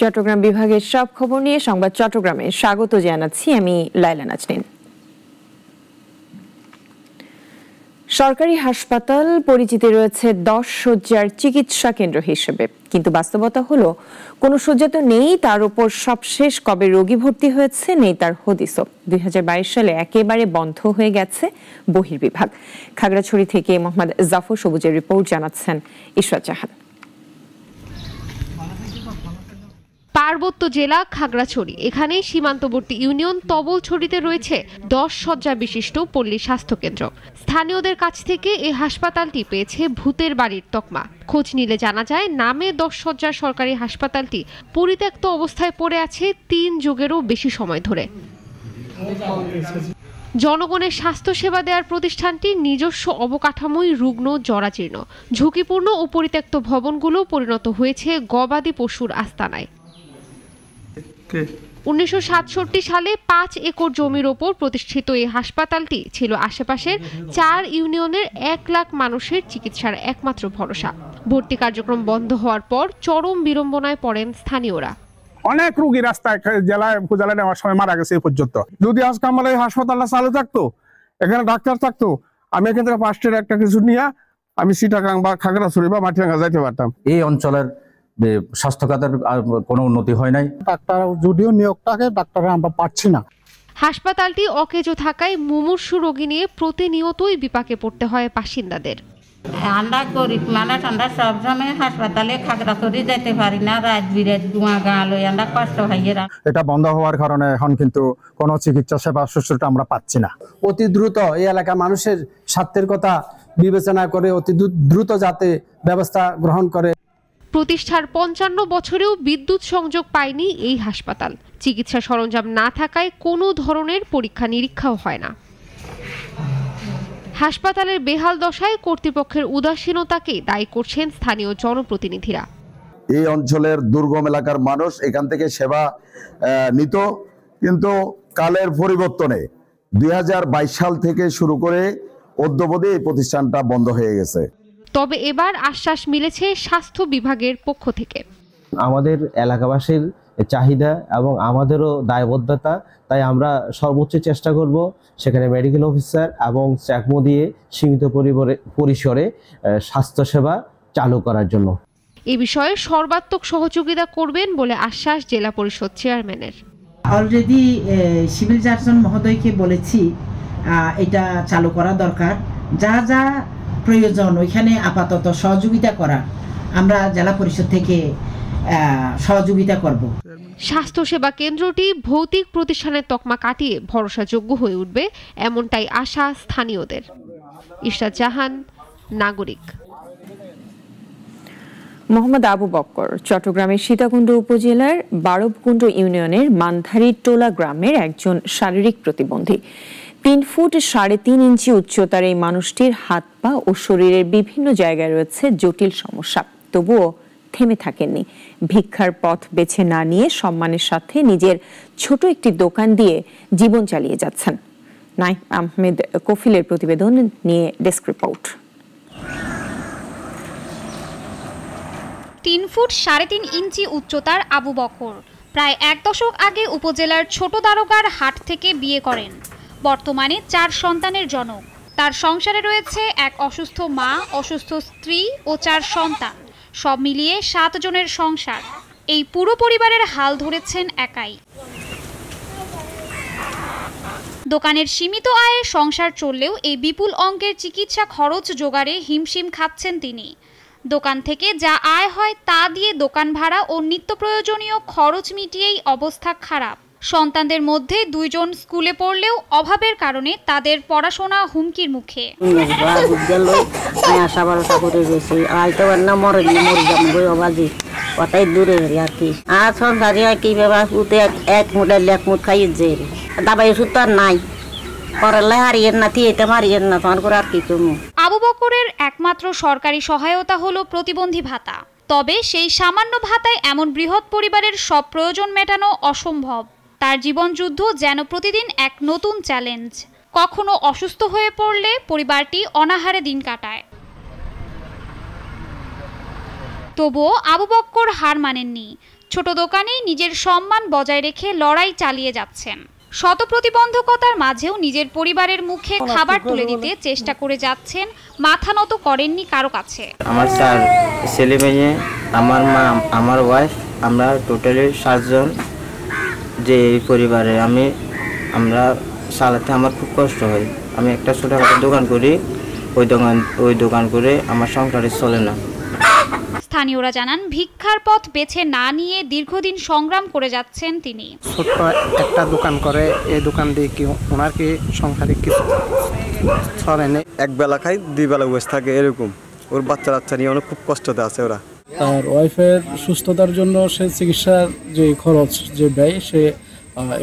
চট্টগ্রাম বিভাগের সব খবর নিয়ে সংবাদ চট্টগ্রামে স্বাগত জানাচ্ছি আমি লাইলা নাজনীন। সরকারি হাসপাতাল পরিচিতি রয়েছে 10 শয্যার চিকিৎসা কেন্দ্র হিসেবে, কিন্তু বাস্তবতা হলো কোনো শয্যা তো নেই, তার উপর সবশেষ কবে রোগী ভর্তি হয়েছে নেই তার হদিসও। 2022 সালে একেবারে বন্ধ হয়ে গেছে বহির্বিভাগ। খাগড়াছড়ি থেকে মোহাম্মদ জাফর সবুজের রিপোর্ট জানাচ্ছেন ইশরাত জাহান। পার্বত্য জেলা খাগড়াছড়ি, এখানে সীমান্তবর্তী ইউনিয়ন তবলছড়িতে রয়েছে 10 শয্যা বিশিষ্ট পল্লী স্বাস্থ্যকেন্দ্র। স্থানীয়দের কাছ থেকে এই হাসপাতালটি পেয়েছে ভূতের বাড়ির তকমা। খোঁজ নিলে জানা যায়, নামে 10 শয্যার সরকারি হাসপাতালটি পরিত্যক্ত অবস্থায় পড়ে আছে 3 যুগেরও বেশি সময় ধরে। জনগণের স্বাস্থ্যসেবা দেওয়ার প্রতিষ্ঠানটি নিজস্ব অবকাঠামোই রুগ্ন, জরাজীর্ণ, ঝুঁকিপূর্ণ ও পরিত্যক্ত ভবনগুলো পরিণত হয়েছে গবাদি পশুর আস্তানায়। 1967 সালে 5 একর জমির ওপর প্রতিষ্ঠিত এই হাসপাতালটি ছিল আশেপাশের 4 ইউনিয়নের 1 লাখ মানুষের চিকিৎসার একমাত্র ভরসা। ভর্তি কার্যক্রম বন্ধ হওয়ার পর চরম বিড়ম্বনায় পড়েন স্থানীয়রা। অনেক রোগী রাস্তায় জেলায় উপজেলায় নেওয়ার সময় মারা গেছে এই পর্যন্ত। যদি আজকে আমার এই হাসপাতালটা চালু থাকতো, এখানে ডাক্তার থাকতো, আমি এখান থেকে ফার্স্টের একটা কিছু নিয়ে আমি চিটাগাং বা খাগড়াছড়ি বা মাটিরাঙ্গা যাইতে পারতাম। এই অঞ্চলের স্বাস্থ্য খাতের কোনো উন্নতি হয় নাই। ডাক্তার যদিও নিয়োগটাকে ডাক্তার আমরা পাচ্ছি না। হাসপাতালটি অকেজো থাকায় মুমূর্ষু রোগী নিয়ে প্রতিনিয়তই বিপাকে পড়তে হয় বাসিন্দাদের। আমরা গরিব মানুষ, আমরা সবসময় হাসপাতালে খাগড়াছড়ি যেতে পারি না, রাত বিরাত ধোঁয়া গা লই আমরা কষ্ট হইয়া। এটা বন্ধ হওয়ার কারণে এখন কিন্তু কোনো চিকিৎসা সেবা সুশ্রুটা আমরা পাচ্ছি না। অতি দ্রুত এই এলাকার মানুষের স্বার্থের কথা বিবেচনা করে অতি দ্রুত যাতে ব্যবস্থা গ্রহণ করে। প্রতিষ্ঠার 55 বছরেও বিদ্যুৎ সংযোগ পায়নি এই হাসপাতাল। চিকিৎসা সরঞ্জাম না থাকায় কোনো ধরনের পরীক্ষা নিরীক্ষাও হয় না। হাসপাতালের বেহাল দশায় কর্তৃপক্ষের উদাসীনতাকে দায়ী করছেন স্থানীয় জনপ্রতিনিধিরা। এই অঞ্চলের দুর্গম এলাকার মানুষ এখান থেকে সেবা নিত, কিন্তু কালের পরিবর্তনে 2022 সাল থেকে শুরু করে অদ্যাবধি এই প্রতিষ্ঠানটা বন্ধ হয়ে গেছে। তবে এবার আশ্বাস মিলেছে স্বাস্থ্য বিভাগের পক্ষ থেকে। আমাদের এলাকাবাসীর চাহিদা এবং আমাদেরও দায়বদ্ধতা, তাই আমরা সর্বোচ্চ চেষ্টা করব সেখানে মেডিকেল অফিসার এবং চ্যাকমো দিয়ে সীমিত পরিসরে স্বাস্থ্যসেবা চালু করার জন্য। এ বিষয়ে সর্বাত্মক সহযোগিতা করবেন বলে আশ্বাস জেলা পরিষদ চেয়ারম্যানের। অলরেডি সিভিল সার্জন মহোদয়কে বলেছি এটা চালু করা দরকার। যা যা প্রয়োজন ওইখানে আপাতত সহযোগিতা করা, আমরা জেলা পরিষদ থেকে সহযোগিতা করব। স্বাস্থ্যসেবা কেন্দ্রটি ভৌতিক প্রতিষ্ঠানের তকমা কাটিয়ে ভরসাযোগ্য হয়ে উঠবে, এমনটাই আশা স্থানীয়দের। ইশরাত জাহান, নাগরিক। মোহাম্মদ আবু বক্কর চট্টগ্রামের সীতাকুণ্ড উপজেলার বারবকুণ্ড ইউনিয়নের মানধারী টোলা গ্রামের একজন শারীরিক প্রতিবন্ধী। 3 ফুট 3.5 ইঞ্চি উচ্চতার এই মানুষটির হাত পা ও শরীরের বিভিন্ন জায়গায় রয়েছে জটিল সমস্যা, তবুও থেমে থাকেননি। ভিক্ষার পথ বেছে না নিয়ে সম্মানের সাথে নিজের ছোট একটি দোকান দিয়ে জীবন চালিয়ে যাচ্ছেন। নাইম আহমেদ কফিলের প্রতিবেদন নিয়ে ডেস্ক রিপোর্ট। 3 ফুট 3.5 ইঞ্চি উচ্চতার আবু বকর প্রায় 1 দশক আগে উপজেলার ছোট দারোগার হাট থেকে বিয়ে করেন। বর্তমানে 4 সন্তানের জনক। তার সংসারে রয়েছে এক অসুস্থ মা, অসুস্থ স্ত্রী ও 4 সন্তান, সব মিলিয়ে 7 জনের সংসার। এই পুরো পরিবারের হাল ধরেছেন একাই। দোকানের সীমিত আয়ে সংসার চললেও এই বিপুল অঙ্কের চিকিৎসা খরচ জোগাড়ে হিমশিম খাচ্ছেন তিনি। দোকান থেকে যা আয় হয় তা দিয়ে দোকান ভাড়া ও নিত্য প্রয়োজনীয় খরচ মিটিয়েই অবস্থা খারাপ। সন্তানদের মধ্যে 2 জন স্কুলে পড়লেও অভাবের কারণে তাদের পড়াশোনা হুমকির মুখে। আবু বকরের একমাত্র সরকারি সহায়তা হলো প্রতিবন্ধী ভাতা। তবে সেই সামান্য ভাতায় এমন বৃহৎ পরিবারের সব প্রয়োজন মেটানো অসম্ভব। তার জীবনযুদ্ধ যেন প্রতিদিন এক নতুন চ্যালেঞ্জ। কখনো অসুস্থ হয়ে পড়লে পরিবারটি অনাহারে দিন কাটায়। তবুও আবু বক্কর হার মানেননি। ছোট দোকানেই নিজের সম্মান বজায় রেখে লড়াই চালিয়ে যাচ্ছেন। শত প্রতিবন্ধকতার মাঝেও নিজের পরিবারের মুখে খাবার তুলে দিতে চেষ্টা করে যাচ্ছেন, মাথা নত করেননি কারো কাছে। আমার 4 ছেলে মেয়ে, আমার মা, আমার ওয়াইফ, আমরা টোটালি 7 জন। যে এই পরিবারে আমরা চালাতে আমার খুব কষ্ট হয়। আমি একটা ছোটখাটো দোকান করি, ওই দোকান করে আমার সংসারে চলে না। স্থানীয়রা জানান, ভিক্ষার পথ বেছে না নিয়ে দীর্ঘদিন সংগ্রাম করে যাচ্ছেন তিনি। ছোট্ট একটা দোকান করে, এই দোকান দিয়ে কি ওনার কি সংসারে কিছু চলে নেই। এক বেলা খাই, 2 বেলা বসে থাকে, এরকম। ওর বাচ্চা নিয়ে অনেক খুব কষ্টতে আছে ওরা। তার ওয়াইফের সুস্থতার জন্য সে চিকিৎসার যে খরচ, যে ব্যয়, সে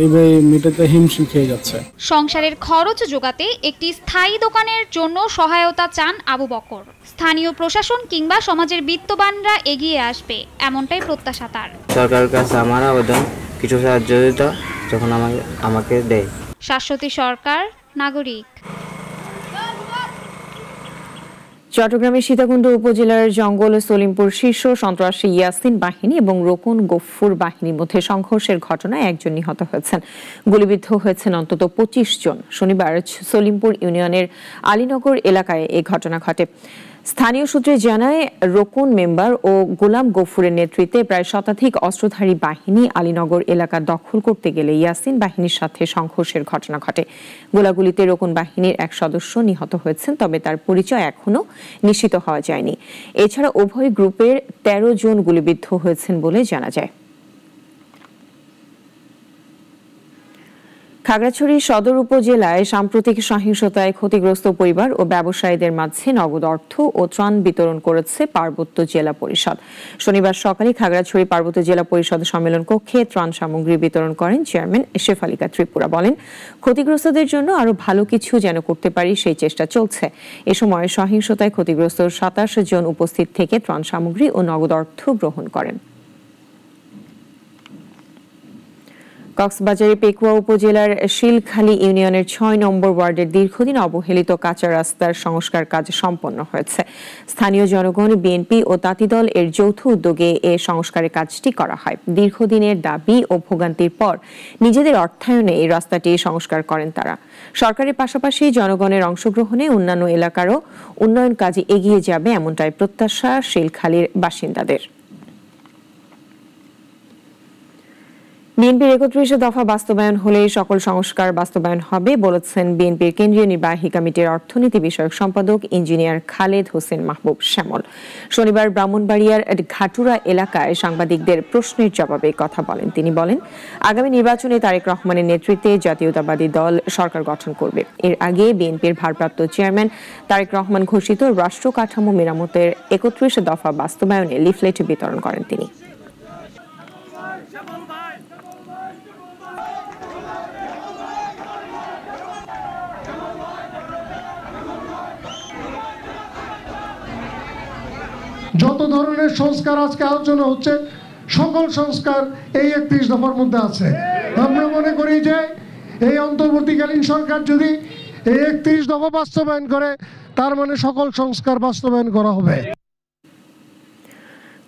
এইভাবে মেটাতে হিমশিম খেয়ে যাচ্ছে। সংসারের খরচ যোগাতে একটি স্থায়ী দোকানের জন্য সহায়তা চান আবু বকর। স্থানীয় প্রশাসন কিংবা সমাজের বিত্তবানরা এগিয়ে আসবে, এমনটাই প্রত্যাশা তার। সরকারের কাছে আমার আবেদন, কিছু সাহায্য দিতে যখন আমাকে দেয়। শাশ্বতী সরকার, নাগরিক। চট্টগ্রামের সীতাকুণ্ড উপজেলার জঙ্গল সলিমপুর শীর্ষ সন্ত্রাসী ইয়াসিন বাহিনী এবং রোকন গফুর বাহিনীর মধ্যে সংঘর্ষের ঘটনায় একজন নিহত হয়েছেন। গুলিবিদ্ধ হয়েছেন অন্তত 25 জন। শনিবার সলিমপুর ইউনিয়নের আলীনগর এলাকায় এই ঘটনা ঘটে। স্থানীয় সূত্রে জানায়, রোকন মেম্বার ও গোলাম গফুরের নেতৃত্বে প্রায় শতাধিক অস্ত্রধারী বাহিনী আলীনগর এলাকা দখল করতে গেলে ইয়াসিন বাহিনীর সাথে সংঘর্ষের ঘটনা ঘটে। গোলাগুলিতে রোকন বাহিনীর এক সদস্য নিহত হয়েছেন, তবে তার পরিচয় এখনো নিশ্চিত হওয়া যায়নি। এছাড়া উভয় গ্রুপের 13 জন গুলিবিদ্ধ হয়েছেন বলে জানা যায়। খাগড়াছড়ি সদর উপজেলায় সাম্প্রতিক সহিংসতায় ক্ষতিগ্রস্ত পরিবার ও ব্যবসায়ীদের মাঝে নগদ অর্থ ও ত্রাণ বিতরণ করেছে পার্বত্য জেলা পরিষদ। শনিবার সকালে খাগড়াছড়ি পার্বত্য জেলা পরিষদ সম্মেলন কক্ষে ত্রাণ সামগ্রী বিতরণ করেন চেয়ারম্যান শেফালিকা ত্রিপুরা। বলেন, ক্ষতিগ্রস্তদের জন্য আরো ভালো কিছু যেন করতে পারি সেই চেষ্টা চলছে। এ সময় সহিংসতায় ক্ষতিগ্রস্ত 27 জন উপস্থিত থেকে ত্রাণ সামগ্রী ও নগদ অর্থ গ্রহণ করেন। কক্সবাজারের পেকুয়া উপজেলার শিলখালী ইউনিয়নের 6 নম্বর ওয়ার্ডের দীর্ঘদিন অবহেলিত কাঁচা রাস্তার সংস্কার কাজ সম্পন্ন হয়েছে। স্থানীয় জনগণ, বিএনপি ও তাঁতিদল এর যৌথ উদ্যোগে এ সংস্কারের কাজটি করা হয়। দীর্ঘদিনের দাবি ও ভোগান্তির পর নিজেদের অর্থায়নে এই রাস্তাটি সংস্কার করেন তারা। সরকারের পাশাপাশি জনগণের অংশগ্রহণে অন্যান্য এলাকারও উন্নয়ন কাজে এগিয়ে যাবে, এমনটাই প্রত্যাশা শিলখালীর বাসিন্দাদের। বিএনপির 31 দফা বাস্তবায়ন হলে সকল সংস্কার বাস্তবায়ন হবে বলেছেন বিএনপির কেন্দ্রীয় নির্বাহী কমিটির অর্থনীতি বিষয়ক সম্পাদক ইঞ্জিনিয়ার খালেদ হোসেন মাহবুব শ্যামল। শনিবার ব্রাহ্মণবাড়িয়ার ঘাটুরা এলাকায় সাংবাদিকদের প্রশ্নের জবাবে কথা বলেন তিনি। বলেন, আগামী নির্বাচনে তারেক রহমানের নেতৃত্বে জাতীয়তাবাদী দল সরকার গঠন করবে। এর আগে বিএনপির ভারপ্রাপ্ত চেয়ারম্যান তারেক রহমান ঘোষিত রাষ্ট্র কাঠামো মেরামতের 31 দফা বাস্তবায়নে লিফলেট বিতরণ করেন তিনি। যত ধরনের সংস্কার আজকে আলোচনা হচ্ছে, সকল সংস্কার এই 31 দফার মধ্যে আছে। আমরা মনে করি যে এই অন্তর্বর্তীকালীন সরকার যদি এই 31 দফা বাস্তবায়ন করে, তার মানে সকল সংস্কার বাস্তবায়ন করা হবে।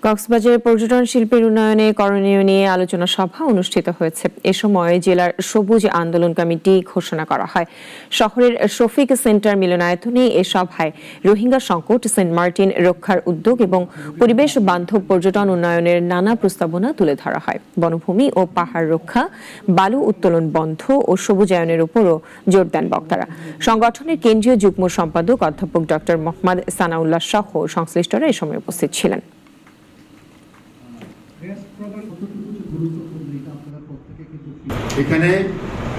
কক্সবাজারে পর্যটন শিল্পের উন্নয়নে করণীয় নিয়ে আলোচনা সভা অনুষ্ঠিত হয়েছে। এ সময় জেলার সবুজ আন্দোলন কমিটি ঘোষণা করা হয়। শহরের শফিক সেন্টার মিলনায়তনে এ সভায় রোহিঙ্গা সংকট, সেন্ট মার্টিন রক্ষার উদ্যোগ এবং পরিবেশ বান্ধব পর্যটন উন্নয়নের নানা প্রস্তাবনা তুলে ধরা হয়। বনভূমি ও পাহাড় রক্ষা, বালু উত্তোলন বন্ধ ও সবুজায়নের উপরও জোর দেন বক্তারা। সংগঠনের কেন্দ্রীয় যুগ্ম সম্পাদক অধ্যাপক ডক্টর মোহাম্মদ সানাউল্লাহ সহ সংশ্লিষ্টরা এ সময় উপস্থিত ছিলেন। এখানে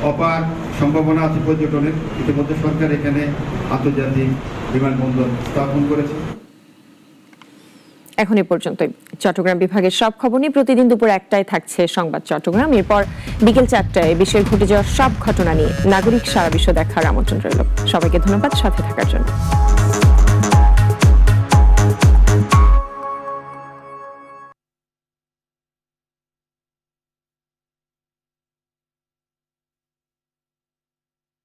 অপার সম্ভাবনা আছে পর্যটনের। ইতিমধ্যে সরকার এখানে আন্তর্জাতিক বিমানবন্দর স্থাপন করেছে। এখন এ পর্যন্তই। চট্টগ্রাম বিভাগের সব খবর নিয়ে প্রতিদিন দুপুর 1টায় থাকছে সংবাদ চট্টগ্রাম। এরপর বিকেল 4টায় বিশ্বের ঘটে যাওয়া সব ঘটনা নিয়ে নাগরিক সারা বিশ্ব দেখার আমন্ত্রণ রইল। সবাইকে ধন্যবাদ সাথে থাকার জন্য।